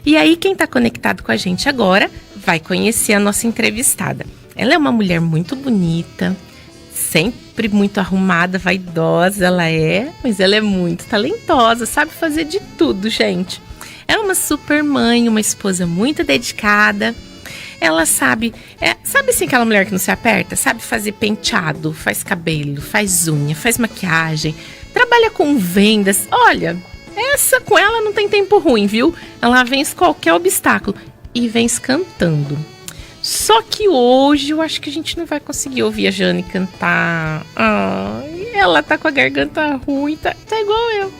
E aí, quem está conectado com a gente agora vai conhecer a nossa entrevistada. Ela é uma mulher muito bonita, sempre muito arrumada, vaidosa ela é, mas ela é muito talentosa, sabe fazer de tudo, gente. É uma super mãe, uma esposa muito dedicada. Ela sabe assim aquela mulher que não se aperta? Sabe fazer penteado, faz cabelo, faz unha, faz maquiagem, trabalha com vendas. Olha, com ela não tem tempo ruim, viu? Ela vence qualquer obstáculo e vence cantando. Só que hoje eu acho que a gente não vai conseguir ouvir a Jane cantar. Ela tá com a garganta ruim, tá igual eu.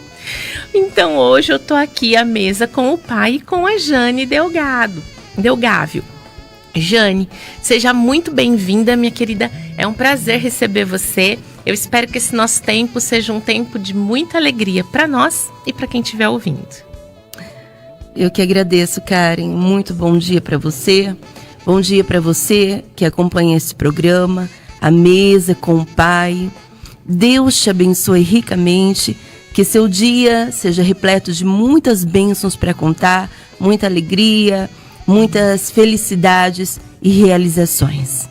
Então hoje eu tô aqui à mesa com o pai e com a Jane Delgávio. Jane, seja muito bem-vinda, minha querida. É um prazer receber você. Eu espero que esse nosso tempo seja um tempo de muita alegria para nós e para quem estiver ouvindo. Eu que agradeço, Karen. Muito bom dia para você. Bom dia para você que acompanha esse programa, a mesa com o Pai. Deus te abençoe ricamente, que seu dia seja repleto de muitas bênçãos para contar, muita alegria, muitas felicidades e realizações.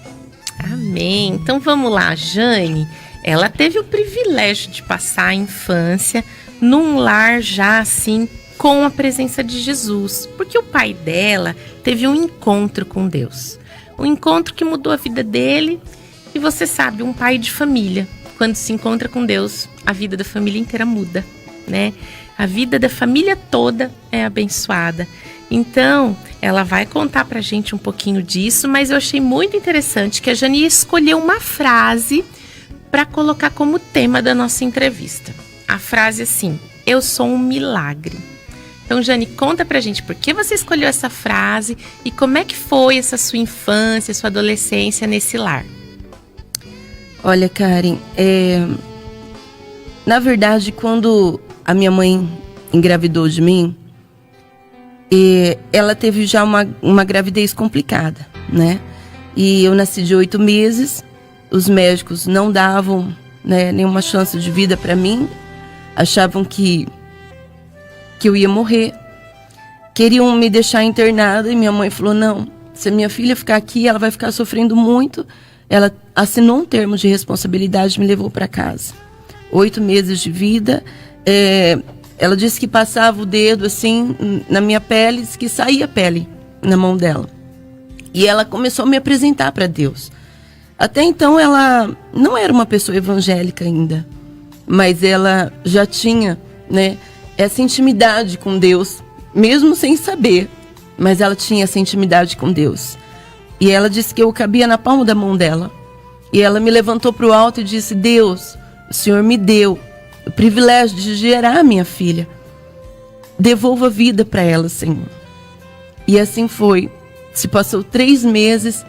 Amém. Então vamos lá, Jane. Ela teve o privilégio de passar a infância num lar já assim, com a presença de Jesus, porque o pai dela teve um encontro com Deus, um encontro que mudou a vida dele. E você sabe, um pai de família, quando se encontra com Deus, a vida da família inteira muda, né? A vida da família toda é abençoada. Então, ela vai contar pra gente um pouquinho disso, mas eu achei muito interessante que a Jane escolheu uma frase para colocar como tema da nossa entrevista. A frase assim: eu sou um milagre. Então, Jane, conta pra gente por que você escolheu essa frase e como é que foi essa sua infância, sua adolescência nesse lar. Olha, Karen, na verdade, quando a minha mãe engravidou de mim, ela teve já uma gravidez complicada, né? E eu nasci de 8 meses, os médicos não davam, né, nenhuma chance de vida para mim, achavam que eu ia morrer, queriam me deixar internada e minha mãe falou, não, se a minha filha ficar aqui, ela vai ficar sofrendo muito. Ela assinou um termo de responsabilidade e me levou para casa. 8 meses de vida, ela disse que passava o dedo assim na minha pele, disse que saía pele na mão dela. E ela começou a me apresentar para Deus. Até então ela não era uma pessoa evangélica ainda, mas ela já tinha, né, essa intimidade com Deus, mesmo sem saber, mas ela tinha essa intimidade com Deus. E ela disse que eu cabia na palma da mão dela. E ela me levantou para o alto e disse, Deus, o Senhor me deu o privilégio de gerar minha filha. Devolva a vida para ela, Senhor. E assim foi. Se passou 3 meses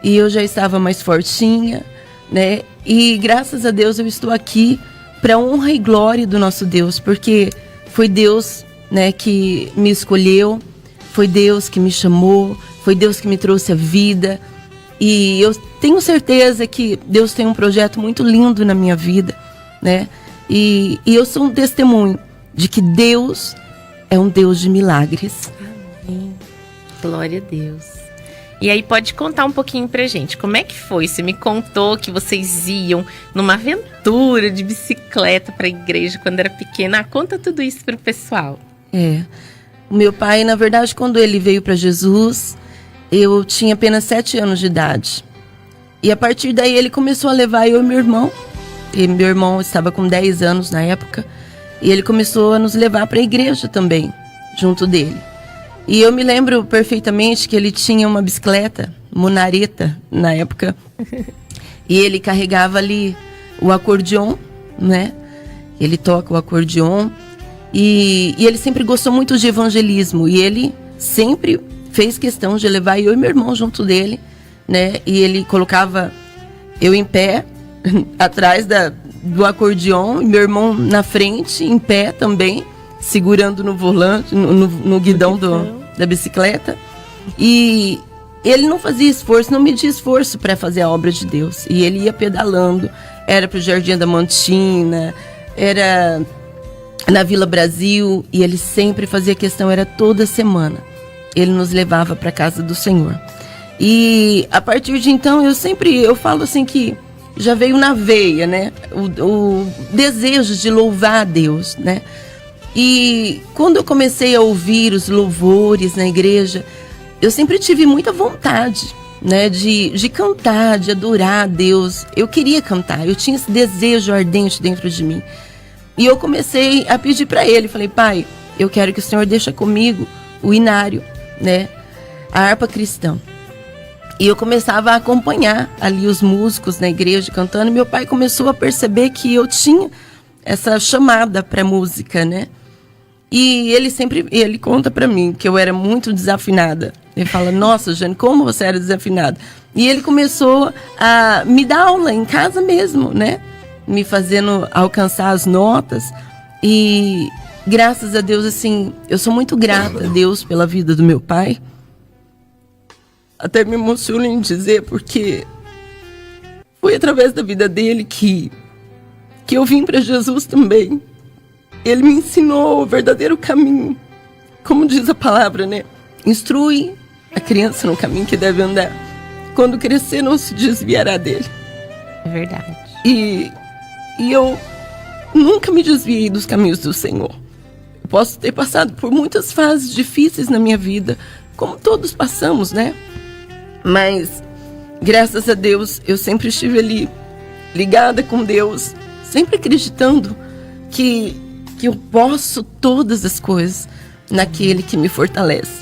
e eu já estava mais fortinha, né? E graças a Deus eu estou aqui para honra e glória do nosso Deus, porque foi Deus, né, que me escolheu, foi Deus que me chamou, foi Deus que me trouxe a vida. E eu tenho certeza que Deus tem um projeto muito lindo na minha vida, né? E eu sou um testemunho de que Deus é um Deus de milagres. Amém. Glória a Deus. E aí pode contar um pouquinho pra gente, como é que foi? Você me contou que vocês iam numa aventura de bicicleta pra igreja quando era pequena. Conta tudo isso pro pessoal. O meu pai, na verdade, quando ele veio para Jesus, eu tinha apenas 7 anos de idade. E a partir daí ele começou a levar eu e meu irmão. E meu irmão estava com 10 anos na época. E ele começou a nos levar para a igreja também, junto dele. E eu me lembro perfeitamente que ele tinha uma bicicleta, Munareta, na época. E ele carregava ali o acordeon, né? Ele toca o acordeon. E ele sempre gostou muito de evangelismo. E ele sempre fez questão de levar eu e meu irmão junto dele, né? E ele colocava eu em pé, atrás do acordeon, e meu irmão na frente, em pé também, segurando no volante, no guidão da bicicleta. E ele não fazia esforço, não media esforço para fazer a obra de Deus. E ele ia pedalando, era para o Jardim da Mantina, era na Vila Brasil, e ele sempre fazia questão, era toda semana. ele nos levava para a casa do Senhor. E a partir de então, eu falo assim que já veio na veia, né? O desejo de louvar a Deus, né? E quando eu comecei a ouvir os louvores na igreja, eu sempre tive muita vontade, né? De cantar, de adorar a Deus. Eu queria cantar, eu tinha esse desejo ardente dentro de mim. E eu comecei a pedir para ele, falei, pai, eu quero que o Senhor deixe comigo o inário, né? A harpa cristã. E eu começava a acompanhar ali os músicos na igreja cantando. E meu pai começou a perceber que eu tinha essa chamada para música, né? E ele conta para mim que eu era muito desafinada. Ele fala, nossa, Jane, como você era desafinada? E ele começou a me dar aula em casa mesmo, né? Me fazendo alcançar as notas. E graças a Deus, assim, eu sou muito grata a Deus pela vida do meu pai. Até me emociono em dizer, porque foi através da vida dele que eu vim para Jesus também. Ele me ensinou o verdadeiro caminho. Como diz a palavra, né? Instrui a criança no caminho que deve andar. Quando crescer, não se desviará dele. É verdade. E eu nunca me desviei dos caminhos do Senhor. Eu posso ter passado por muitas fases difíceis na minha vida, como todos passamos, né? Mas, graças a Deus, eu sempre estive ali, ligada com Deus, sempre acreditando que eu posso todas as coisas naquele que me fortalece.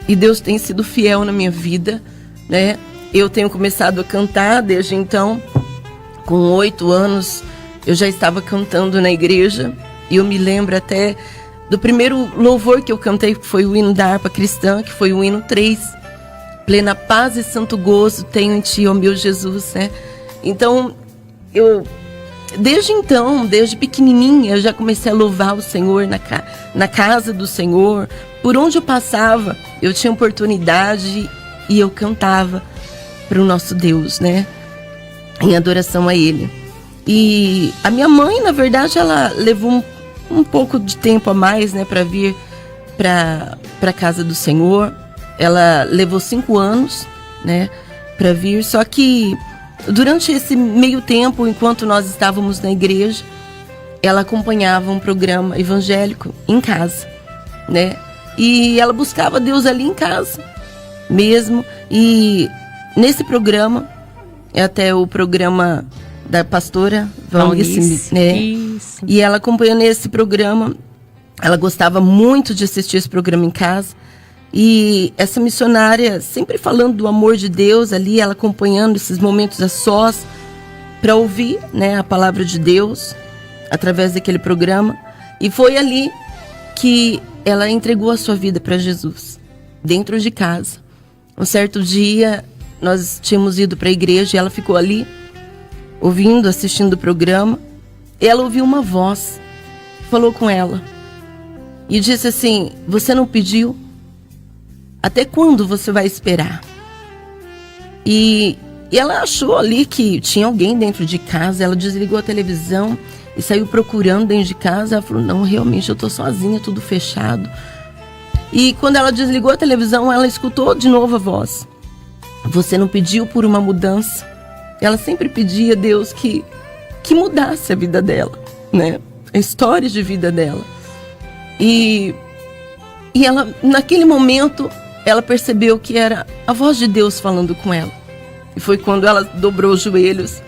E Deus tem sido fiel na minha vida, né? Eu tenho começado a cantar desde então. Com 8 anos, eu já estava cantando na igreja. E eu me lembro até do primeiro louvor que eu cantei, que foi o hino da harpa cristã, que foi o hino 3. Plena paz e santo gozo tenho em ti, ó meu Jesus, né? Então, desde pequenininha, eu já comecei a louvar o Senhor na casa do Senhor. Por onde eu passava, eu tinha oportunidade e eu cantava para o nosso Deus, né? Em adoração a Ele. E a minha mãe, na verdade, ela levou um pouco de tempo a mais, né? Para vir para a casa do Senhor. Ela levou 5 anos, né, para vir. Só que durante esse meio tempo, enquanto nós estávamos na igreja, ela acompanhava um programa evangélico em casa, né? E ela buscava Deus ali em casa mesmo. E nesse programa, é até o programa da pastora Valnice, né? Isso. E ela acompanhando esse programa, ela gostava muito de assistir esse programa em casa. E essa missionária sempre falando do amor de Deus ali, ela acompanhando esses momentos a sós para ouvir, né, a palavra de Deus através daquele programa. E foi ali que ela entregou a sua vida para Jesus, dentro de casa. Um certo dia, nós tínhamos ido para a igreja e ela ficou ali, ouvindo, assistindo o programa. E ela ouviu uma voz, falou com ela e disse assim, você não pediu? Até quando você vai esperar? E ela achou ali que tinha alguém dentro de casa. Ela desligou a televisão e saiu procurando dentro de casa. Ela falou, não, realmente eu tô sozinha, tudo fechado. E quando ela desligou a televisão, ela escutou de novo a voz. Você não pediu por uma mudança? Ela sempre pedia a Deus que mudasse a vida dela, né? A história de vida dela. E ela, naquele momento, ela percebeu que era a voz de Deus falando com ela. E foi quando ela dobrou os joelhos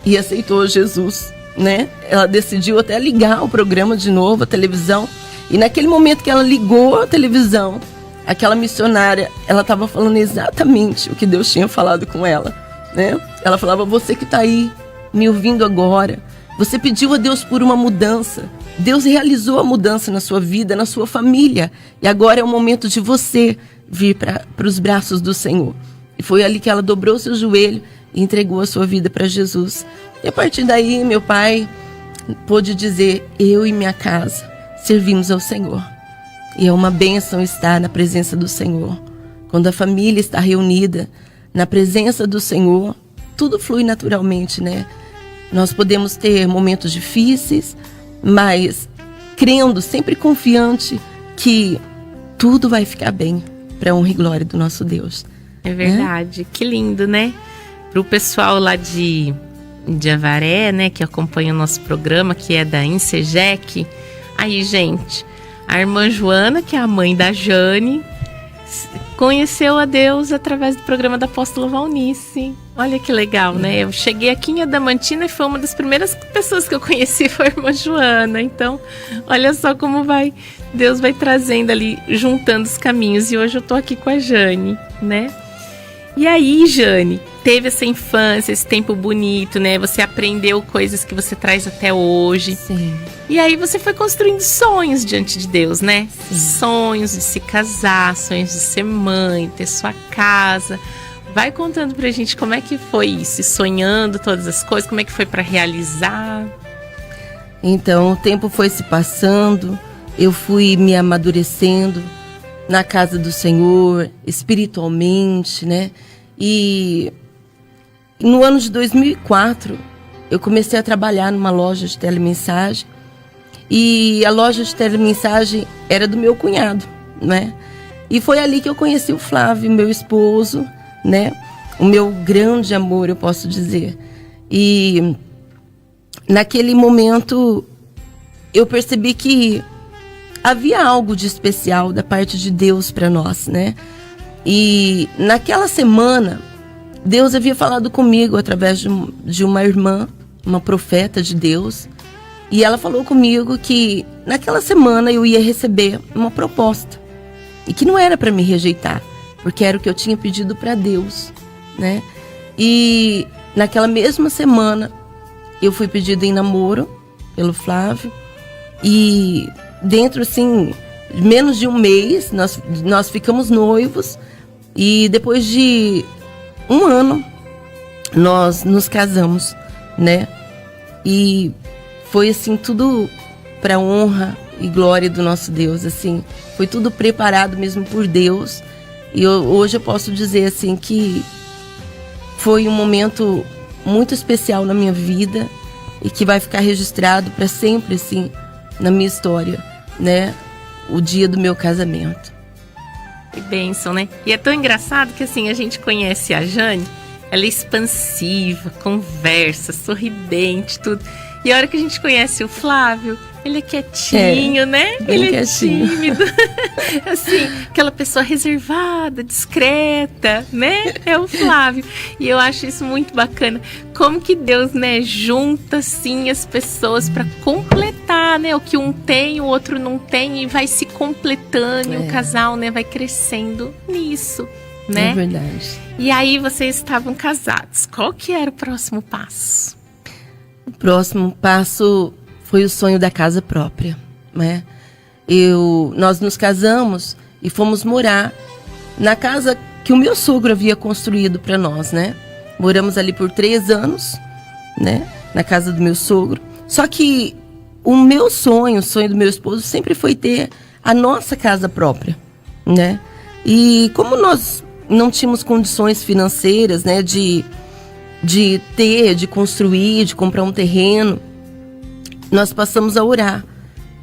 e aceitou Jesus, né? Ela decidiu até ligar o programa de novo, a televisão. E naquele momento que ela ligou a televisão, aquela missionária, ela estava falando exatamente o que Deus tinha falado com ela, né? Ela falava, você que está aí me ouvindo agora, você pediu a Deus por uma mudança. Deus realizou a mudança na sua vida, na sua família. E agora é o momento de você vir para os braços do Senhor. E foi ali que ela dobrou seu joelho e entregou a sua vida para Jesus. E a partir daí, meu pai pôde dizer, eu e minha casa servimos ao Senhor. E é uma bênção estar na presença do Senhor. Quando a família está reunida na presença do Senhor, tudo flui naturalmente, né? Nós podemos ter momentos difíceis, mas crendo, sempre confiante que tudo vai ficar bem, para honra e glória do nosso Deus. É verdade, que lindo, né? Para o pessoal lá de Avaré, né, que acompanha o nosso programa, que é da Insegec. Aí, gente, a irmã Joana, que é a mãe da Jane, conheceu a Deus através do programa da Apóstola Valnice. Olha que legal, né? Eu cheguei aqui em Adamantina e foi uma das primeiras pessoas que eu conheci, foi a irmã Joana. Então, olha só como Deus vai trazendo ali, juntando os caminhos. E hoje eu tô aqui com a Jane, né? E aí, Jane, teve essa infância, esse tempo bonito, né? Você aprendeu coisas que você traz até hoje. Sim. E aí você foi construindo sonhos diante de Deus, né? Sim. Sonhos de se casar, sonhos de ser mãe, ter sua casa. Vai contando pra gente como é que foi isso, sonhando todas as coisas, como é que foi pra realizar. Então, o tempo foi se passando, eu fui me amadurecendo na casa do Senhor, espiritualmente, né? E no ano de 2004, eu comecei a trabalhar numa loja de telemensagem. E a loja de telemensagem era do meu cunhado, né? E foi ali que eu conheci o Flávio, meu esposo, né? O meu grande amor, eu posso dizer. E naquele momento eu percebi que havia algo de especial da parte de Deus para nós, né? E naquela semana, Deus havia falado comigo através de uma irmã, uma profeta de Deus. E ela falou comigo que naquela semana eu ia receber uma proposta. E que não era para me rejeitar, porque era o que eu tinha pedido para Deus, né? E naquela mesma semana eu fui pedido em namoro pelo Flávio. E dentro, assim, menos de um mês, nós ficamos noivos. E depois de um ano, nós nos casamos, né? E foi, assim, tudo para honra e glória do nosso Deus, assim. Foi tudo preparado mesmo por Deus. E hoje eu posso dizer, assim, que foi um momento muito especial na minha vida e que vai ficar registrado para sempre, assim, na minha história, né? O dia do meu casamento. Que bênção, né? E é tão engraçado que, assim, a gente conhece a Jane, ela é expansiva, conversa, sorridente, tudo. E a hora que a gente conhece o Flávio, ele é quietinho, né? Ele é tímido. Assim, aquela pessoa reservada, discreta, né? É o Flávio. E eu acho isso muito bacana. Como que Deus, né, junta, assim, as pessoas para completar, né? O que um tem, o outro não tem, e vai se completando. E o casal, né, vai crescendo nisso, né? É verdade. E aí vocês estavam casados. Qual que era o próximo passo? O próximo passo foi o sonho da casa própria, né? Nós nos casamos e fomos morar na casa que o meu sogro havia construído para nós, né? Moramos ali por 3 anos, né? Na casa do meu sogro. Só que o meu sonho, o sonho do meu esposo, sempre foi ter a nossa casa própria, né? E como nós não tínhamos condições financeiras, né? De construir, de comprar um terreno, nós passamos a orar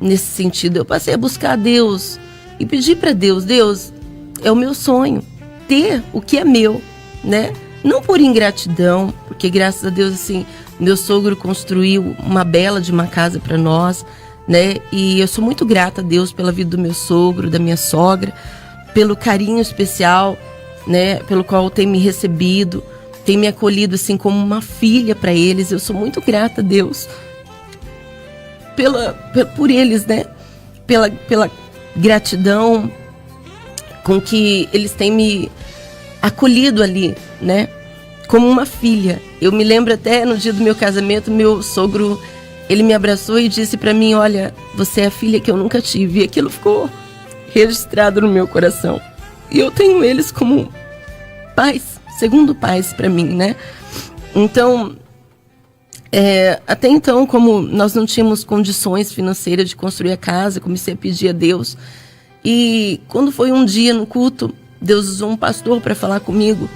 nesse sentido. Eu passei a buscar a Deus e pedir para Deus: Deus, é o meu sonho ter o que é meu, né? Não por ingratidão, porque graças a Deus, assim, meu sogro construiu uma bela de uma casa para nós, né? E eu sou muito grata a Deus pela vida do meu sogro, da minha sogra, pelo carinho especial, né? Pelo qual tem me recebido, tem me acolhido, assim, como uma filha para eles. Eu sou muito grata a Deus por eles, né? Pela gratidão com que eles têm me acolhido ali, né? Como uma filha. Eu me lembro até no dia do meu casamento, meu sogro, ele me abraçou e disse para mim: olha, você é a filha que eu nunca tive. E aquilo ficou registrado no meu coração. E eu tenho eles como pais, segundo pais para mim, né? Então, até então, como nós não tínhamos condições financeiras de construir a casa, comecei a pedir a Deus. E quando foi um dia no culto, Deus usou um pastor para falar comigo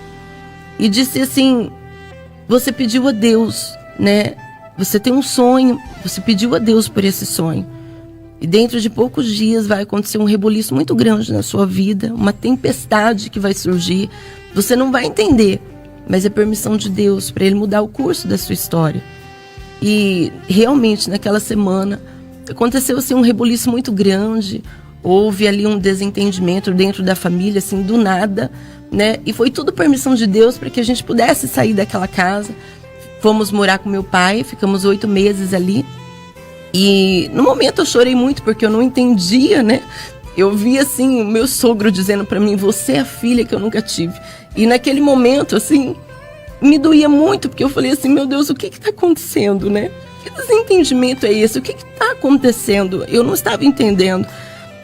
e disse assim: você pediu a Deus, né? Você tem um sonho, você pediu a Deus por esse sonho. E dentro de poucos dias vai acontecer um reboliço muito grande na sua vida, uma tempestade que vai surgir. Você não vai entender, mas é permissão de Deus para Ele mudar o curso da sua história. E realmente naquela semana aconteceu assim um reboliço muito grande. Houve ali um desentendimento dentro da família, assim, do nada, né? E foi tudo permissão de Deus para que a gente pudesse sair daquela casa. Fomos morar com meu pai, ficamos 8 meses ali. E no momento eu chorei muito porque eu não entendia, né? Eu vi assim o meu sogro dizendo para mim: você é a filha que eu nunca tive. E naquele momento, assim, me doía muito, porque eu falei assim: meu Deus, o que está acontecendo, né? Que desentendimento é esse? O que está acontecendo? Eu não estava entendendo.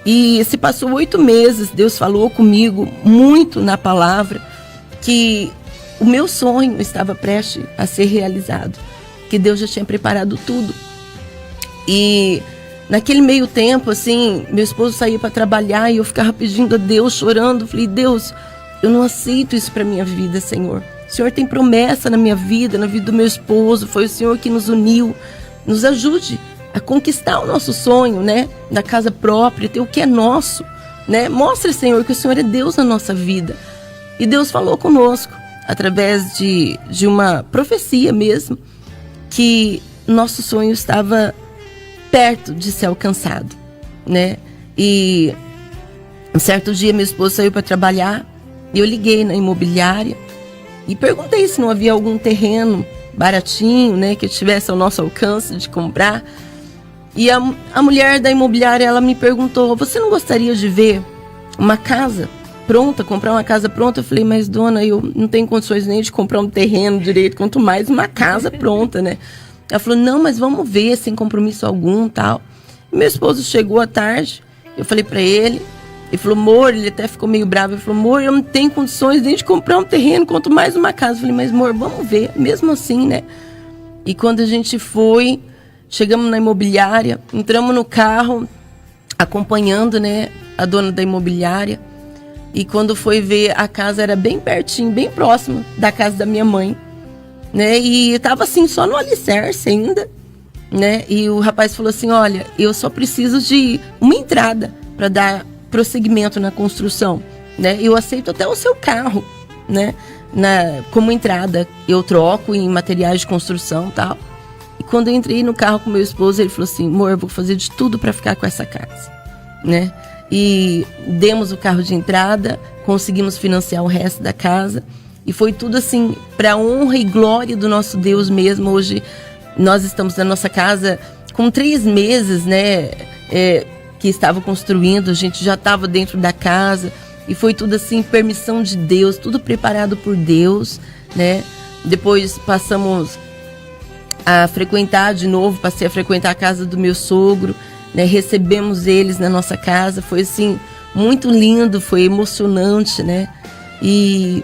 E se passou 8 meses, Deus falou comigo muito na palavra que o meu sonho estava prestes a ser realizado, que Deus já tinha preparado tudo. E naquele meio tempo, assim, meu esposo saía para trabalhar e eu ficava pedindo a Deus, chorando. Falei: Deus, eu não aceito isso para minha vida, Senhor. O Senhor tem promessa na minha vida, na vida do meu esposo. Foi o Senhor que nos uniu. Nos ajude a conquistar o nosso sonho, né? Da casa própria, ter o que é nosso, né? Mostre, Senhor, que o Senhor é Deus na nossa vida. E Deus falou conosco, através de uma profecia mesmo, que nosso sonho estava perto de ser alcançado, né? E um certo dia meu esposo saiu para trabalhar e eu liguei na imobiliária e perguntei se não havia algum terreno baratinho, né? Que tivesse ao nosso alcance de comprar. E a mulher da imobiliária, ela me perguntou: você não gostaria de ver uma casa pronta, comprar uma casa pronta? Eu falei: mas dona, eu não tenho condições nem de comprar um terreno direito, quanto mais uma casa pronta, né? Ela falou: não, mas vamos ver, sem compromisso algum, tal. E meu esposo chegou à tarde, eu falei pra ele falou: amor, ele até ficou meio bravo, ele falou: amor, eu não tenho condições nem de comprar um terreno, quanto mais uma casa. Eu falei: mas amor, vamos ver, mesmo assim, né? E quando a gente foi, chegamos na imobiliária, entramos no carro, acompanhando, né, a dona da imobiliária. E quando foi ver, a casa era bem pertinho, bem próximo da casa da minha mãe, né? E estava assim, só no alicerce ainda, né? E o rapaz falou assim: olha, eu só preciso de uma entrada para dar prosseguimento na construção, né? Eu aceito até o seu carro, né? Como entrada, eu troco em materiais de construção e tal. E quando eu entrei no carro com meu esposo, ele falou assim: amor, eu vou fazer de tudo para ficar com essa casa, né? E demos o carro de entrada, conseguimos financiar o resto da casa. E foi tudo assim, para honra e glória do nosso Deus mesmo. Hoje nós estamos na nossa casa com 3 meses, né? Que estava construindo, a gente já estava dentro da casa. E foi tudo assim, permissão de Deus, tudo preparado por Deus, né? Depois passamos a frequentar de novo, passei a frequentar a casa do meu sogro, né? Recebemos eles na nossa casa, foi assim, muito lindo, foi emocionante, né? E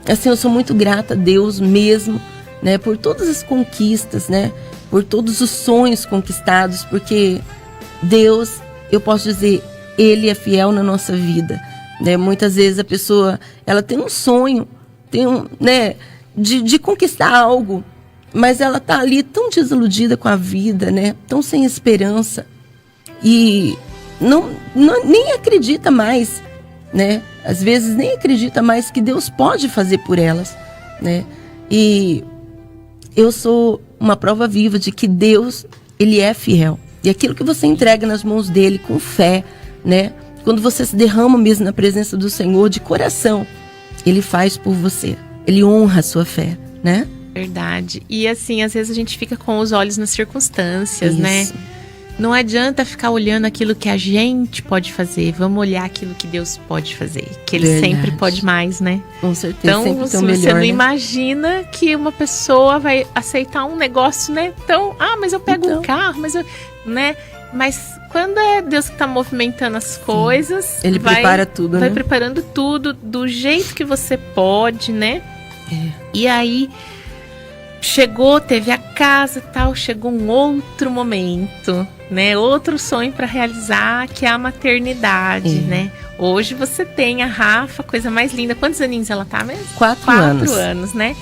assim, eu sou muito grata a Deus mesmo, né? Por todas as conquistas, né? Por todos os sonhos conquistados, porque Deus, eu posso dizer, Ele é fiel na nossa vida, né? Muitas vezes a pessoa, ela tem um sonho, né? De conquistar algo, mas ela tá ali tão desiludida com a vida, né? Tão sem esperança. E nem acredita mais, né? Às vezes nem acredita mais que Deus pode fazer por elas, né? E eu sou uma prova viva de que Deus, Ele é fiel. E aquilo que você entrega nas mãos dEle com fé, né? Quando você se derrama mesmo na presença do Senhor de coração, Ele faz por você. Ele honra a sua fé, né? Verdade. E assim, às vezes a gente fica com os olhos nas circunstâncias, Isso. né? Não adianta ficar olhando aquilo que a gente pode fazer. Vamos olhar aquilo que Deus pode fazer. Que Ele Verdade. sempre pode mais, né? Com certeza, Então, sempre se tão você melhor, não né? imagina que uma pessoa vai aceitar um negócio, né? Então, mas eu pego um carro, né? Mas quando é Deus que está movimentando as coisas, Ele prepara tudo, vai né? preparando tudo do jeito que você pode, né? E aí teve a casa e tal, chegou um outro momento, né? Outro sonho para realizar, que é a maternidade, né? Hoje você tem a Rafa, coisa mais linda. Quantos aninhos ela tá mesmo? 4 anos. 4 anos, né?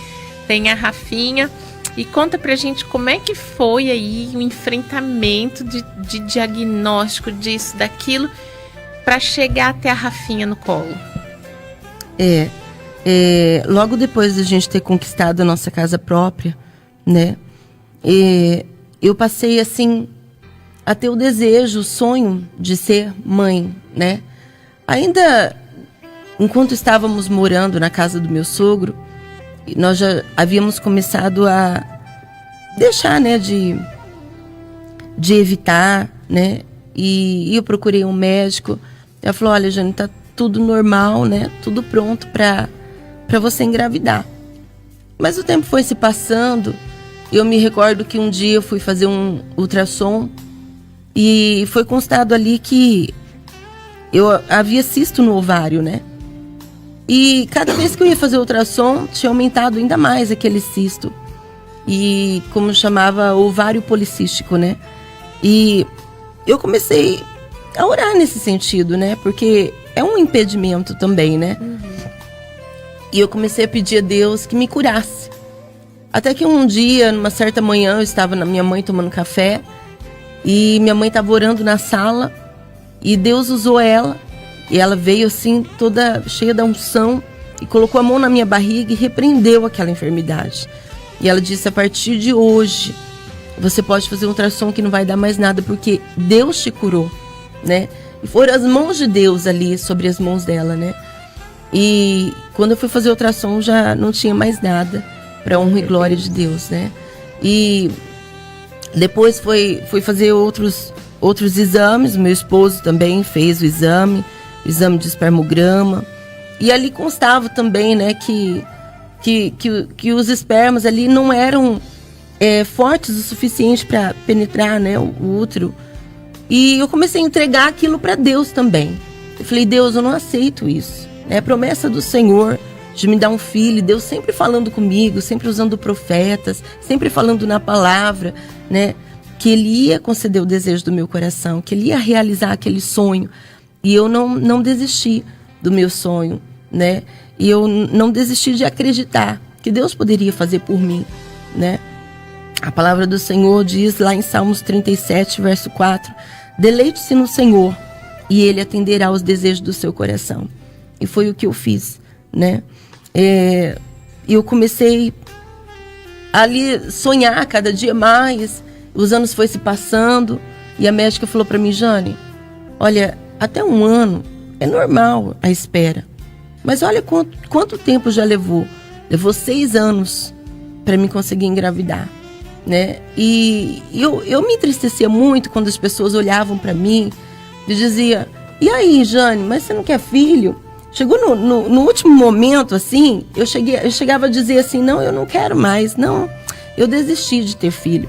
Tem a Rafinha. E conta pra gente como é que foi aí o enfrentamento de diagnóstico disso, daquilo, para chegar até a Rafinha no colo. Logo depois de a gente ter conquistado a nossa casa própria, né? Eu passei, assim, a ter o desejo, o sonho de ser mãe, né? Ainda, enquanto estávamos morando na casa do meu sogro, nós já havíamos começado a deixar, né, de evitar, né? E eu procurei um médico. Ela falou: olha, Jane, tá tudo normal, né? Tudo pronto para você engravidar. Mas o tempo foi se passando. Eu me recordo que um dia eu fui fazer um ultrassom e foi constado ali que eu havia cisto no ovário, né? E cada vez que eu ia fazer ultrassom, tinha aumentado ainda mais aquele cisto. E como chamava, ovário policístico, né? E eu comecei a orar nesse sentido, né? Porque é um impedimento também, né? E eu comecei a pedir a Deus que me curasse. Até que um dia, numa certa manhã, eu estava na minha mãe tomando café. E minha mãe estava orando na sala. E Deus usou ela. E ela veio assim, toda cheia da unção, e colocou a mão na minha barriga e repreendeu aquela enfermidade. E ela disse: a partir de hoje, você pode fazer um ultrassom que não vai dar mais nada, porque Deus te curou, né? E foram as mãos de Deus ali, sobre as mãos dela, né? E quando eu fui fazer o ultrassom, já não tinha mais nada, para honra e glória de Deus, né? E depois fui fazer outros exames. Meu esposo também fez o exame de espermograma, e ali constava também, né, que os espermas ali não eram fortes o suficiente para penetrar, né, o útero. E eu comecei a entregar aquilo para Deus também. Eu falei: Deus, eu não aceito isso, né? A promessa do Senhor de me dar um filho, Deus sempre falando comigo, sempre usando profetas, sempre falando na palavra, né, que Ele ia conceder o desejo do meu coração, que Ele ia realizar aquele sonho. E eu não desisti do meu sonho, né? E eu não desisti de acreditar que Deus poderia fazer por mim, né? A palavra do Senhor diz lá em Salmos 37, verso 4: deleite-se no Senhor e Ele atenderá aos desejos do seu coração. E foi o que eu fiz, né? Eu comecei ali sonhar cada dia mais. Os anos foi se passando e a médica falou para mim: Jane, olha, até 1 ano é normal a espera. Mas olha quanto tempo já levou. Levou 6 anos para mim conseguir engravidar, né? E eu me entristecia muito quando as pessoas olhavam para mim e diziam: e aí, Jane, mas você não quer filho? Chegou no último momento, assim, eu chegava a dizer assim: não, eu não quero mais, não, eu desisti de ter filho.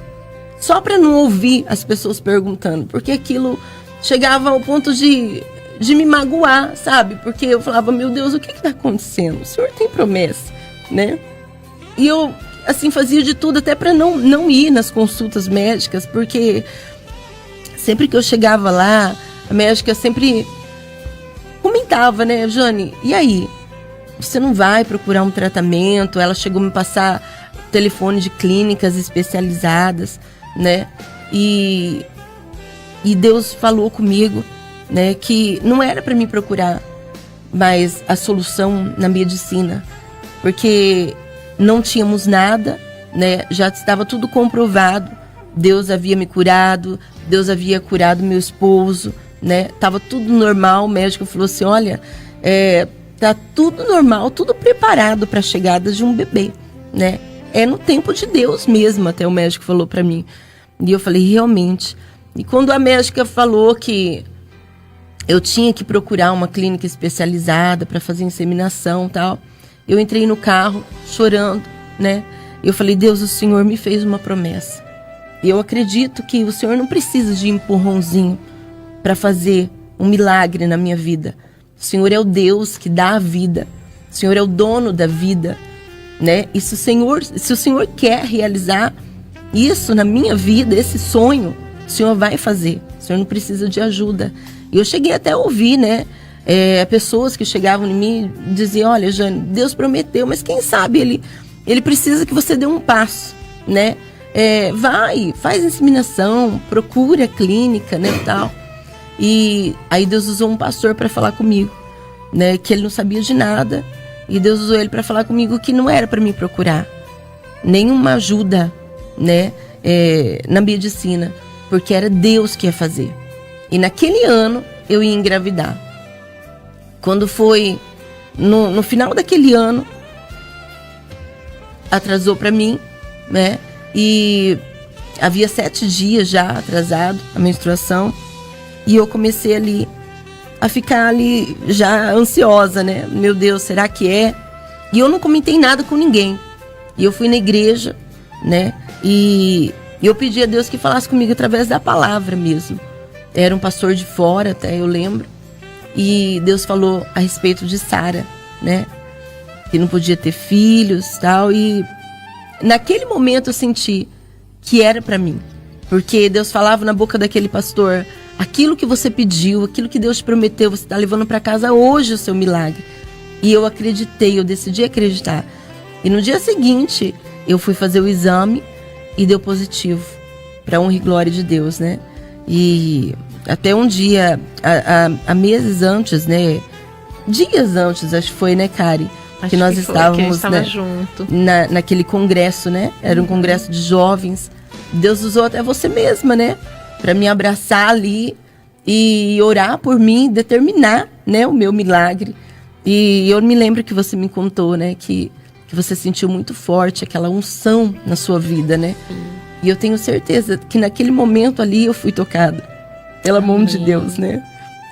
Só para não ouvir as pessoas perguntando, porque aquilo chegava ao ponto de me magoar, sabe? Porque eu falava: meu Deus, o que está acontecendo? O Senhor tem promessa, né? E eu, assim, fazia de tudo até para não ir nas consultas médicas, porque sempre que eu chegava lá, a médica sempre comentava, né: Jane, e aí? Você não vai procurar um tratamento? Ela chegou a me passar telefone de clínicas especializadas, né? E Deus falou comigo, né, que não era para mim procurar mais a solução na medicina, porque não tínhamos nada, né? Já estava tudo comprovado. Deus havia me curado, Deus havia curado meu esposo, né? Tava tudo normal. O médico falou assim: olha, tá tudo normal, tudo preparado para a chegada de um bebê, né? É no tempo de Deus mesmo, até o médico falou para mim. E eu falei: realmente. E quando a médica falou que eu tinha que procurar uma clínica especializada para fazer inseminação e tal, eu entrei no carro chorando, né? Eu falei: Deus, o Senhor me fez uma promessa. E eu acredito que o Senhor não precisa de empurrãozinho para fazer um milagre na minha vida. O Senhor é o Deus que dá a vida. O Senhor é o dono da vida, né? E se o Senhor quer realizar isso na minha vida, esse sonho, o Senhor vai fazer. O Senhor não precisa de ajuda. E eu cheguei até a ouvir, né? Pessoas que chegavam em mim e diziam: olha, Jane, Deus prometeu, mas quem sabe ele precisa que você dê um passo, né? Vai, faz inseminação, procura a clínica, né, tal. E aí Deus usou um pastor para falar comigo, né, que ele não sabia de nada. E Deus usou ele para falar comigo que não era para mim procurar nenhuma ajuda, né, na medicina, porque era Deus que ia fazer. E naquele ano eu ia engravidar. Quando foi no final daquele ano, atrasou para mim, né? E havia 7 dias já atrasado a menstruação. E eu comecei ali a ficar ali já ansiosa, né? Meu Deus, será que é? E eu não comentei nada com ninguém. E eu fui na igreja, né? E eu pedi a Deus que falasse comigo através da palavra mesmo. Era um pastor de fora, até eu lembro. E Deus falou a respeito de Sara, né? Que não podia ter filhos, tal. E naquele momento eu senti que era para mim. Porque Deus falava na boca daquele pastor: aquilo que você pediu, aquilo que Deus te prometeu, você está levando para casa hoje o seu milagre. E eu acreditei, eu decidi acreditar. E no dia seguinte, eu fui fazer o exame e deu positivo, para honra e glória de Deus, né? E até um dia, há meses antes, né? Dias antes, acho que foi, né, Kari? Acho que nós que foi, estávamos, que né, junto. Naquele congresso, né? Era um congresso de jovens. Deus usou até você mesma, né? Para me abraçar ali e orar por mim, determinar, né, o meu milagre. E eu me lembro que você me contou, né, que você sentiu muito forte aquela unção na sua vida, né? E eu tenho certeza que naquele momento ali eu fui tocada pela mão de Deus, né?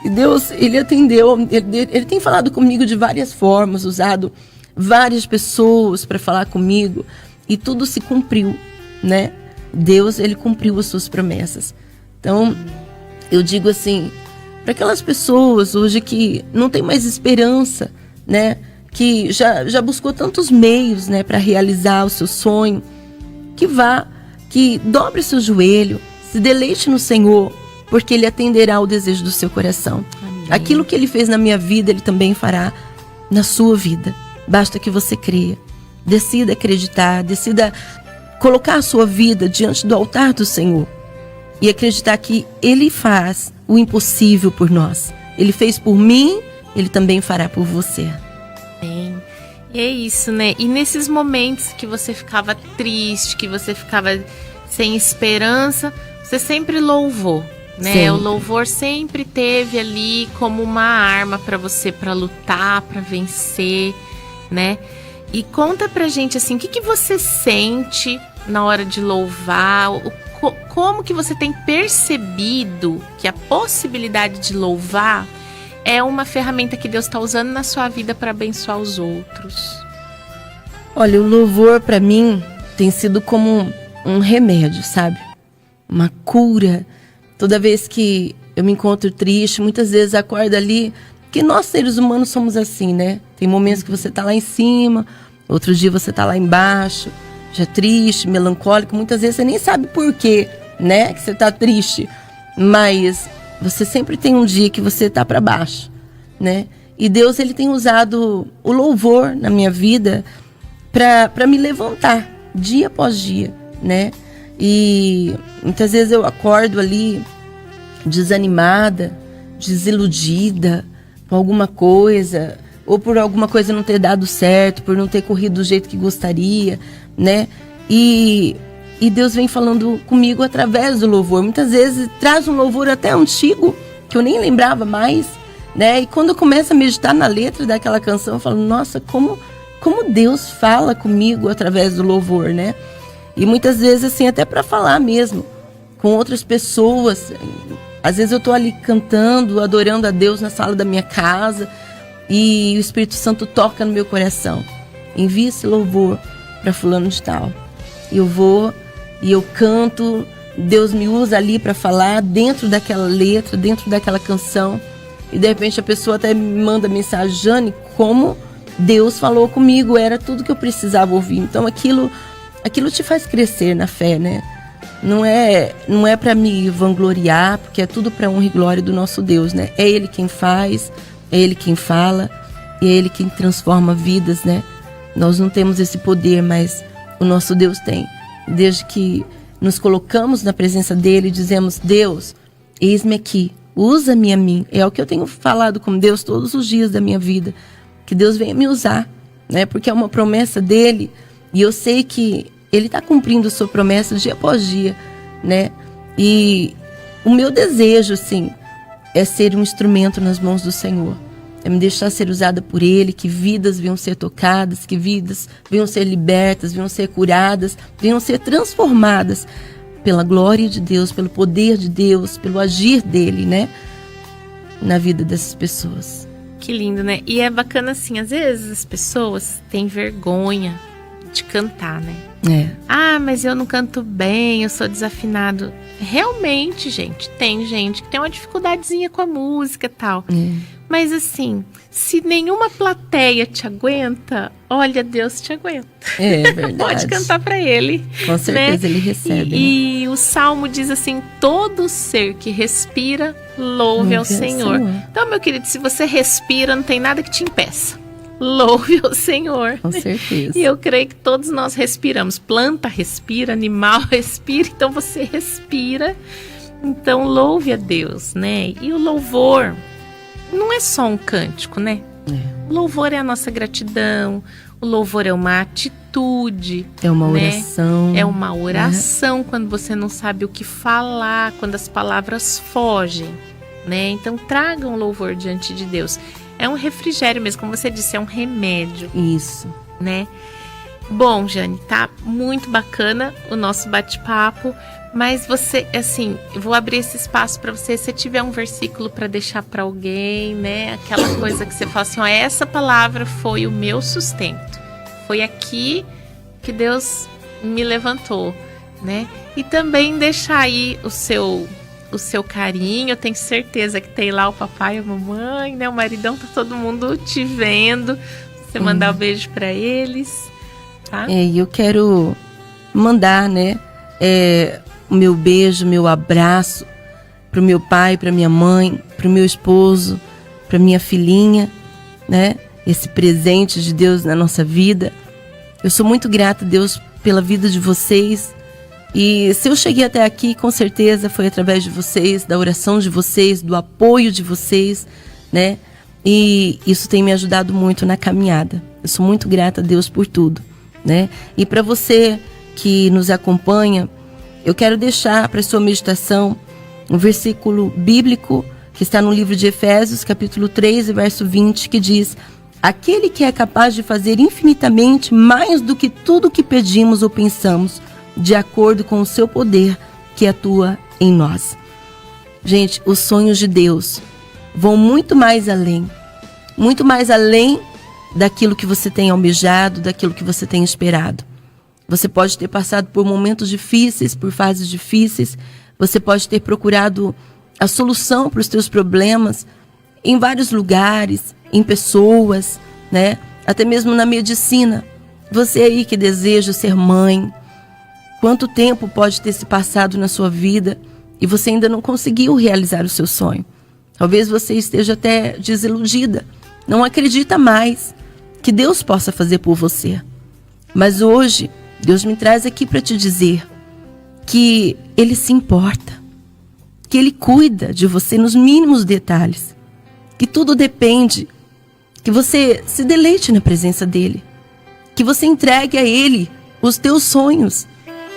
E Deus, Ele atendeu, ele tem falado comigo de várias formas, usado várias pessoas para falar comigo, e tudo se cumpriu, né? Deus, Ele cumpriu as suas promessas. Então, eu digo assim, para aquelas pessoas hoje que não tem mais esperança, né? Que já buscou tantos meios, né, para realizar o seu sonho, que dobre seu joelho, se deleite no Senhor, porque Ele atenderá o desejo do seu coração. Amém. Aquilo que Ele fez na minha vida, Ele também fará na sua vida. Basta que você creia, decida acreditar, decida colocar a sua vida diante do altar do Senhor e acreditar que Ele faz o impossível por nós. Ele fez por mim, Ele também fará por você. Bem, e é isso, né? E nesses momentos que você ficava triste, que você ficava sem esperança, você sempre louvou, né? Sim. O louvor sempre teve ali como uma arma para você, para lutar, para vencer, né? E conta pra gente assim, o que você sente na hora de louvar? Como que você tem percebido que a possibilidade de louvar é uma ferramenta que Deus está usando na sua vida para abençoar os outros? Olha, o louvor para mim tem sido como um remédio, sabe? Uma cura. Toda vez que eu me encontro triste, muitas vezes acordo ali, que nós seres humanos somos assim, né? Tem momentos que você tá lá em cima, outro dia você tá lá embaixo, já triste, melancólico. Muitas vezes você nem sabe por quê, né? Que você tá triste. Mas você sempre tem um dia que você tá para baixo, né? E Deus, Ele tem usado o louvor na minha vida para me levantar dia após dia, né? E muitas vezes eu acordo ali desanimada, desiludida com alguma coisa, ou por alguma coisa não ter dado certo, por não ter corrido do jeito que gostaria, né? E Deus vem falando comigo através do louvor. Muitas vezes traz um louvor até antigo, que eu nem lembrava mais, né? E quando eu começo a meditar na letra daquela canção, eu falo, nossa, como Deus fala comigo através do louvor, né? E muitas vezes, assim, até para falar mesmo com outras pessoas. Às vezes eu tô ali cantando, adorando a Deus na sala da minha casa, e o Espírito Santo toca no meu coração. Envia esse louvor para fulano de tal. E eu vou e eu canto, Deus me usa ali para falar dentro daquela letra, dentro daquela canção. E de repente a pessoa até me manda mensagem, Jane, como Deus falou comigo, era tudo que eu precisava ouvir. Então aquilo te faz crescer na fé, né? Não é para me vangloriar, porque é tudo para honra e glória do nosso Deus, né? É Ele quem faz, é Ele quem fala, é Ele quem transforma vidas, né? Nós não temos esse poder, mas o nosso Deus tem. desde que nos colocamos na presença dele e dizemos: Deus, eis-me aqui, usa-me a mim. É o que eu tenho falado com Deus todos os dias da minha vida, que Deus venha me usar, né? Porque é uma promessa dele e eu sei que ele está cumprindo a sua promessa dia após dia, né? E o meu desejo, assim, é ser um instrumento nas mãos do Senhor, é me deixar ser usada por ele, que vidas venham ser tocadas, que vidas venham ser libertas, venham ser curadas, venham ser transformadas pela glória de Deus, pelo poder de Deus, pelo agir dele, né? Na vida dessas pessoas. Que lindo, né? E é bacana assim, às vezes as pessoas têm vergonha de cantar, né? Ah, mas eu não canto bem, eu sou desafinado. Realmente, gente, tem gente que tem uma dificuldadezinha com a música e tal. Mas assim, se nenhuma plateia te aguenta, olha, Deus te aguenta. É verdade. Pode cantar pra ele. Com certeza, né? Ele recebe. E o Salmo diz assim: todo ser que respira, louve ao Senhor. Então, meu querido, se você respira, não tem nada que te impeça. Louve ao Senhor. Com certeza. E eu creio que todos nós respiramos. Planta respira, animal respira, então você respira. Então louve a Deus, né? E o louvor não é só um cântico, né? O louvor é a nossa gratidão, o louvor é uma atitude. É uma né? oração. É uma oração quando você não sabe o que falar, quando as palavras fogem, né? Então tragam um louvor diante de Deus. É um refrigério mesmo, como você disse, é um remédio. Isso. Né? Bom, Jane, tá muito bacana o nosso bate-papo, mas você, assim, eu vou abrir esse espaço para você, se tiver um versículo para deixar para alguém, né? Aquela coisa que você fala assim, ó, essa palavra foi o meu sustento. Foi aqui que Deus me levantou, né? E também deixar aí o seu carinho, eu tenho certeza que tem lá o papai e a mamãe, né? O maridão, tá todo mundo te vendo. Você mandar um beijo para eles, tá? E eu quero mandar, né? O meu beijo, meu abraço pro meu pai, pra minha mãe, pro meu esposo, pra minha filhinha, né? Esse presente de Deus na nossa vida. Eu sou muito grata a Deus pela vida de vocês. E se eu cheguei até aqui, com certeza foi através de vocês, da oração de vocês, do apoio de vocês, né? E isso tem me ajudado muito na caminhada. Eu sou muito grata a Deus por tudo, né? E para você que nos acompanha, eu quero deixar para sua meditação um versículo bíblico que está no livro de Efésios, capítulo 3, verso 20, que diz: aquele que é capaz de fazer infinitamente mais do que tudo que pedimos ou pensamos, de acordo com o seu poder que atua em nós. Gente, os sonhos de Deus vão muito mais além daquilo que você tem almejado, daquilo que você tem esperado. Você pode ter passado por momentos difíceis, por fases difíceis, você pode ter procurado a solução para os seus problemas em vários lugares, em pessoas, né? Até mesmo na medicina. Você aí que deseja ser mãe, quanto tempo pode ter se passado na sua vida e você ainda não conseguiu realizar o seu sonho? Talvez você esteja até desiludida, não acredita mais que Deus possa fazer por você. Mas hoje, Deus me traz aqui para te dizer que Ele se importa, que Ele cuida de você nos mínimos detalhes, que tudo depende, que você se deleite na presença dEle, que você entregue a Ele os teus sonhos,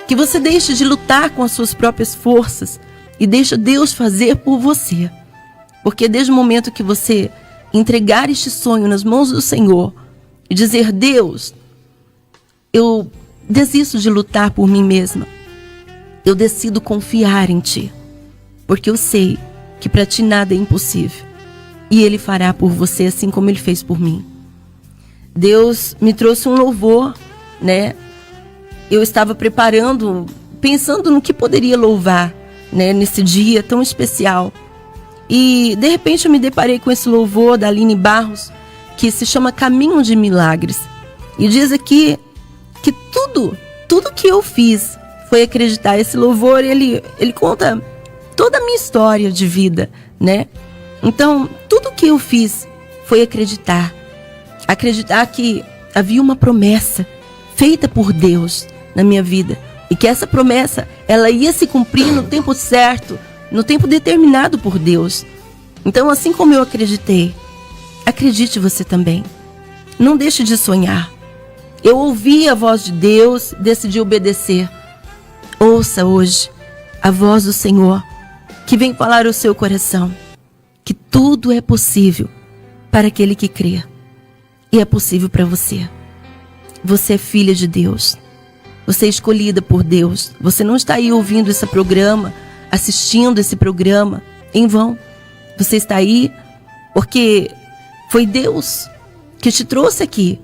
que você deixe de lutar com as suas próprias forças e deixe Deus fazer por você. Porque desde o momento que você entregar este sonho nas mãos do Senhor e dizer: Deus, eu desisto de lutar por mim mesma, eu decido confiar em Ti, porque eu sei que para Ti nada é impossível e Ele fará por você assim como Ele fez por mim. Deus me trouxe um louvor, né? Eu estava preparando, pensando no que poderia louvar, né, nesse dia tão especial. E de repente eu me deparei com esse louvor da Aline Barros, que se chama Caminho de Milagres. E diz aqui que tudo que eu fiz foi acreditar. Esse louvor, ele conta toda a minha história de vida, né? Então, tudo que eu fiz foi acreditar. Acreditar que havia uma promessa feita por Deus na minha vida E que essa promessa, ela ia se cumprir no tempo certo, no tempo determinado por Deus. Então, assim como eu acreditei, acredite você também. Não deixe de sonhar. Eu ouvi a voz de Deus, decidi obedecer. Ouça hoje a voz do Senhor, que vem falar ao seu coração, que tudo é possível para aquele que crê. E é possível para você. Você é filha de Deus. Você é escolhida por Deus. Você não está aí ouvindo esse programa, assistindo esse programa em vão. Você está aí porque foi Deus que te trouxe aqui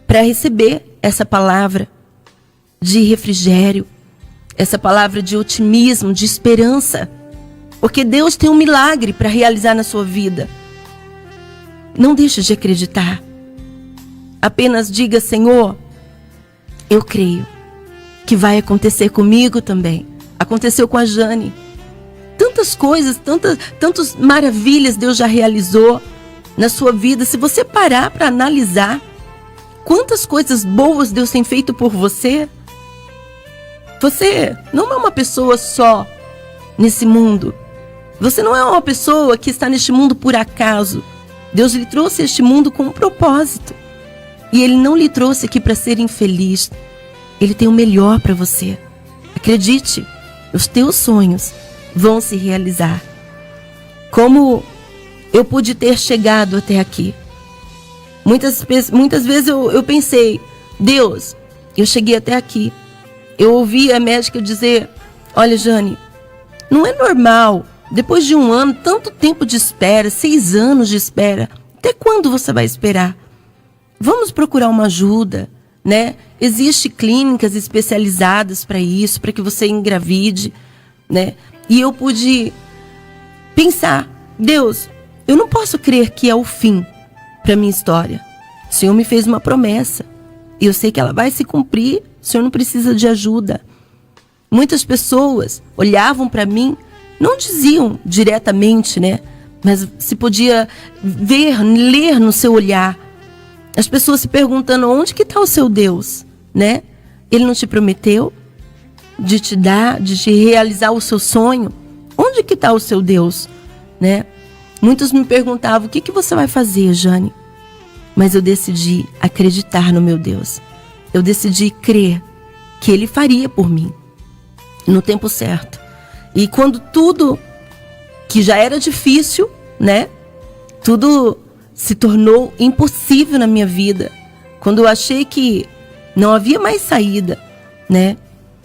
para receber essa palavra de refrigério, essa palavra de otimismo, de esperança. Porque Deus tem um milagre para realizar na sua vida. Não deixe de acreditar. Apenas diga: Senhor, eu creio que vai acontecer comigo também. Aconteceu com a Jane. Tantas coisas, tantas maravilhas Deus já realizou na sua vida. Se você parar para analisar quantas coisas boas Deus tem feito por você, você não é uma pessoa só nesse mundo. Você não é uma pessoa que está neste mundo por acaso. Deus lhe trouxe a este mundo com um propósito. E Ele não lhe trouxe aqui para ser infeliz. Ele tem o melhor para você. Acredite, os teus sonhos vão se realizar. Como eu pude ter chegado até aqui. Muitas vezes eu pensei: Deus, eu cheguei até aqui. Eu ouvi a médica dizer: olha, Jane, não é normal, depois de 1 ano, tanto tempo de espera, 6 anos de espera. Até quando você vai esperar? Vamos procurar uma ajuda, né? Existem clínicas especializadas para isso, para que você engravide, né? E eu pude pensar: Deus, eu não posso crer que é o fim para minha história. O Senhor me fez uma promessa e eu sei que ela vai se cumprir. O Senhor não precisa de ajuda. Muitas pessoas olhavam para mim, não diziam diretamente, né? Mas se podia ver, ler no seu olhar. As pessoas se perguntando: onde que está o seu Deus, né? Ele não te prometeu de te dar, de te realizar o seu sonho? Onde que está o seu Deus, né? Muitos me perguntavam: o que você vai fazer, Jane? Mas eu decidi acreditar no meu Deus. Eu decidi crer que Ele faria por mim no tempo certo. E quando tudo que já era difícil, né? Tudo se tornou impossível na minha vida. Quando eu achei que não havia mais saída, né?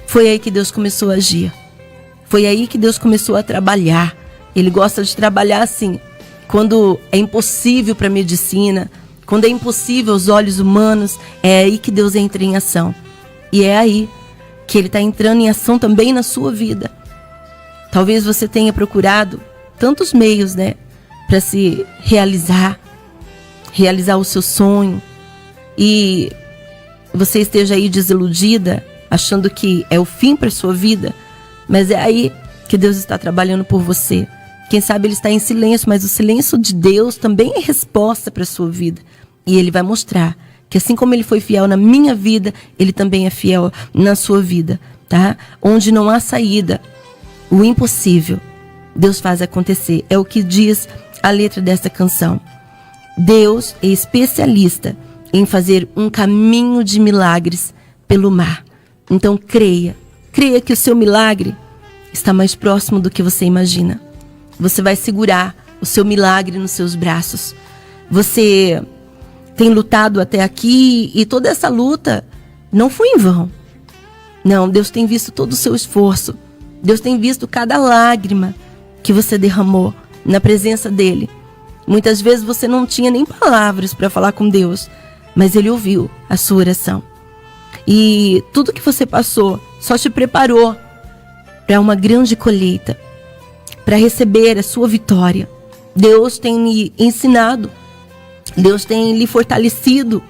Foi aí que Deus começou a agir. Foi aí que Deus começou a trabalhar. Ele gosta de trabalhar assim, quando é impossível para a medicina, quando é impossível aos olhos humanos, é aí que Deus entra em ação. E é aí que Ele está entrando em ação também na sua vida. Talvez você tenha procurado tantos meios, né, para se realizar o seu sonho, e você esteja aí desiludida, achando que é o fim para sua vida, mas é aí que Deus está trabalhando por você. Quem sabe Ele está em silêncio, mas o silêncio de Deus também é resposta para a sua vida. E Ele vai mostrar que assim como Ele foi fiel na minha vida, Ele também é fiel na sua vida, tá? Onde não há saída, o impossível, Deus faz acontecer. É o que diz a letra dessa canção. Deus é especialista em fazer um caminho de milagres pelo mar. Então creia que o seu milagre está mais próximo do que você imagina. Você vai segurar o seu milagre nos seus braços. Você tem lutado até aqui e toda essa luta não foi em vão. Não, Deus tem visto todo o seu esforço. Deus tem visto cada lágrima que você derramou na presença dEle. Muitas vezes você não tinha nem palavras para falar com Deus, mas Ele ouviu a sua oração. E tudo que você passou só te preparou para uma grande colheita, para receber a sua vitória. Deus tem lhe ensinado, Deus tem lhe fortalecido.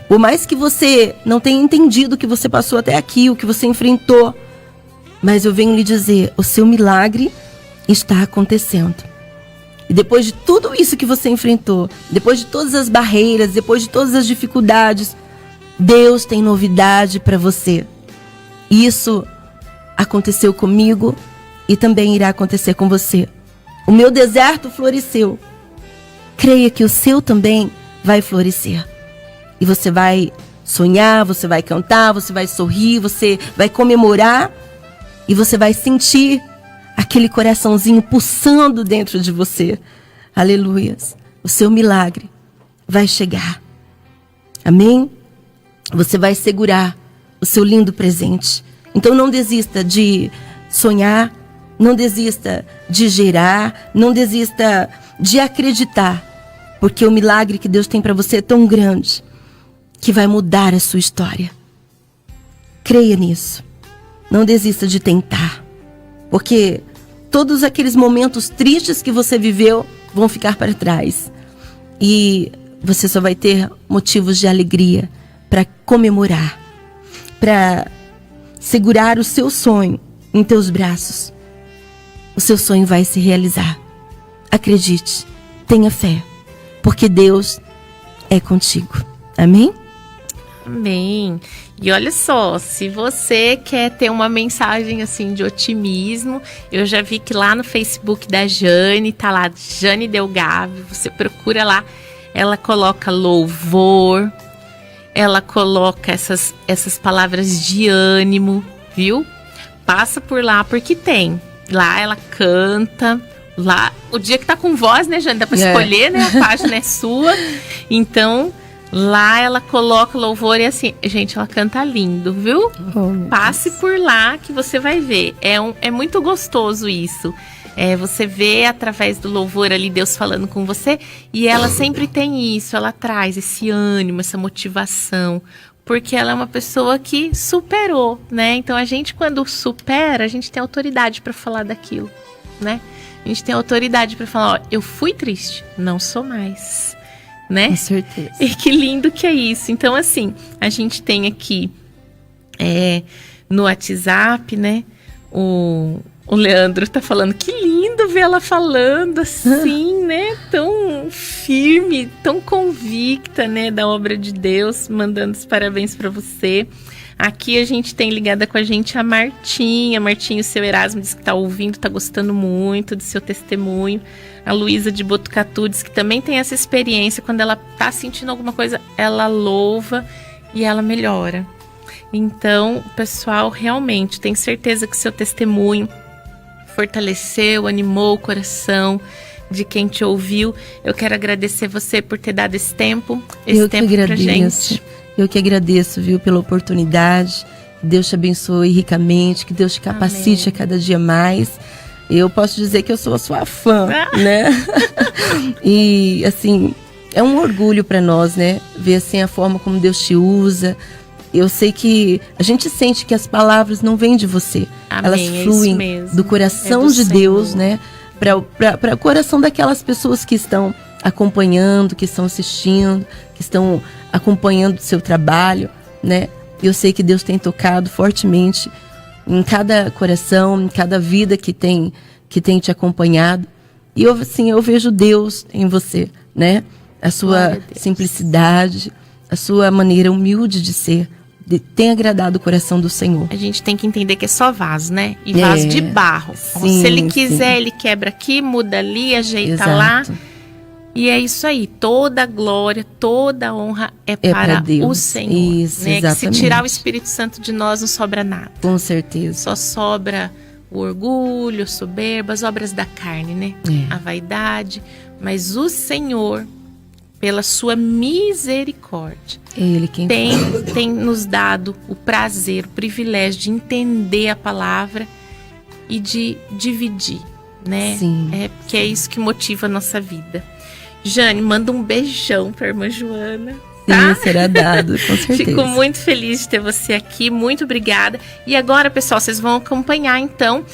Por mais que você não tenha entendido o que você passou até aqui, o que você enfrentou, mas eu venho lhe dizer, o seu milagre está acontecendo. E depois de tudo isso que você enfrentou, depois de todas as barreiras, depois de todas as dificuldades, Deus tem novidade para você. Isso aconteceu comigo e também irá acontecer com você. O meu deserto floresceu. Creia que o seu também vai florescer. E você vai sonhar, você vai cantar, você vai sorrir, você vai comemorar e você vai sentir aquele coraçãozinho pulsando dentro de você. Aleluias. O seu milagre vai chegar. Amém? Você vai segurar o seu lindo presente. Então não desista de sonhar, não desista de gerar, não desista de acreditar, porque o milagre que Deus tem para você é tão grande que vai mudar a sua história. Creia nisso. Não desista de tentar, porque todos aqueles momentos tristes que você viveu vão ficar para trás e você só vai ter motivos de alegria para comemorar, para segurar o seu sonho em teus braços. O seu sonho vai se realizar. Acredite, tenha fé, porque Deus é contigo. Amém? Amém. E olha só, se você quer ter uma mensagem assim de otimismo, eu já vi que lá no Facebook da Jane, tá lá, Jane Delgado, você procura lá, ela coloca louvor, ela coloca essas palavras de ânimo, viu? Passa por lá, porque tem. Lá ela canta, lá, o dia que tá com voz, né, Jane? Dá pra escolher, né? A página é sua. Então, lá ela coloca louvor e assim, gente, ela canta lindo, viu? Passe por lá que você vai ver. É muito gostoso isso. Você vê através do louvor ali Deus falando com você e ela sempre tem isso, ela traz esse ânimo, essa motivação, porque ela é uma pessoa que superou, né? Então a gente quando supera, a gente tem autoridade para falar daquilo, né? A gente tem autoridade para falar, ó, eu fui triste, não sou mais, né? Com certeza. E que lindo que é isso. Então assim, a gente tem aqui no WhatsApp, né? O Leandro tá falando, que lindo ver ela falando assim, né? Tão firme, tão convicta, né? Da obra de Deus, mandando os parabéns para você. Aqui a gente tem ligada com a gente a Martinha. Martinha, o seu Erasmo, diz que tá ouvindo, tá gostando muito do seu testemunho. A Luísa de Botucatu diz que também tem essa experiência. Quando ela tá sentindo alguma coisa, ela louva e ela melhora. Então, pessoal, realmente, tenho certeza que o seu testemunho fortaleceu, animou o coração de quem te ouviu. Eu quero agradecer você por ter dado esse tempo pra gente. Eu que agradeço, viu, pela oportunidade. Que Deus te abençoe ricamente, que Deus te capacite a cada dia mais. Eu posso dizer que eu sou a sua fã, né? E, assim, é um orgulho para nós, né? Ver, assim, a forma como Deus te usa. Eu sei que a gente sente que as palavras não vêm de você. Amém, elas fluem do coração de Deus, né? Para o coração daquelas pessoas que estão acompanhando, que estão assistindo, que estão acompanhando o seu trabalho, né? Eu sei que Deus tem tocado fortemente em cada coração, em cada vida que tem te acompanhado. E eu vejo Deus em você, né? A sua simplicidade, a sua maneira humilde de ser, tem agradado o coração do Senhor. A gente tem que entender que é só vaso, né? E vaso de barro. Sim, se ele quiser, ele quebra aqui, muda ali, ajeita lá. E é isso aí. Toda a glória, toda a honra é para Deus, o Senhor. Isso, né? exatamente. Que se tirar o Espírito Santo de nós, não sobra nada. Com certeza. Só sobra o orgulho, a soberba, as obras da carne, né? A vaidade. Mas o Senhor, pela sua misericórdia, Ele quem tem nos dado o prazer, o privilégio de entender a palavra e de dividir, né? Sim. Porque é isso que motiva a nossa vida. Jane, manda um beijão para a irmã Joana. Tá? Sim, será dado, com certeza. Fico muito feliz de ter você aqui, muito obrigada. E agora, pessoal, vocês vão acompanhar então